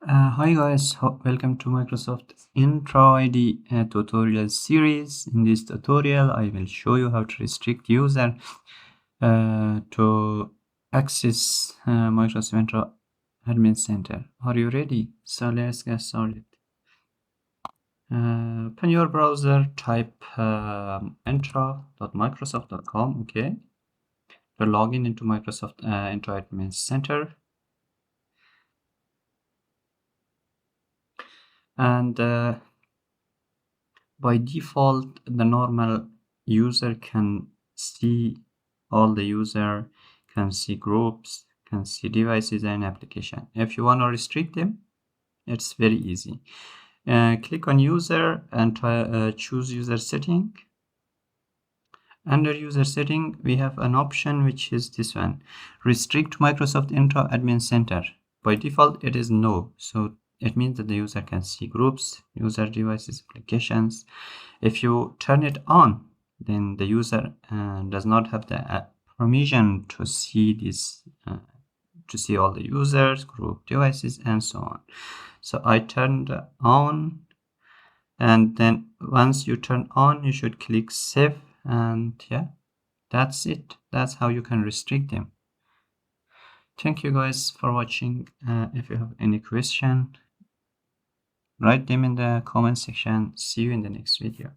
Hi guys, welcome to Microsoft Entra AD tutorial series. In this tutorial, I will show you how to restrict user to access Microsoft Entra Admin Center. Are you ready? So let's get started. Open your browser, type entra.microsoft.com. Okay, to log in into Microsoft Entra Admin Center. And by default, the normal user can see all the user, can see groups, can see devices and application. If you want to restrict them, it's very easy. Click on user and choose user setting. Under user setting, we have an option which is this one: restrict Microsoft Entra Admin Center. By default, it is no. So it means that the user can see groups, user devices, applications. If you turn it on, then the user does not have the permission to see this, to see all the users, group, devices, and so on. So I turned on, and then once you turn on, you should click save, and yeah, that's it. That's how you can restrict them. Thank you guys for watching. If you have any question, write them in the comment section. See you in the next video.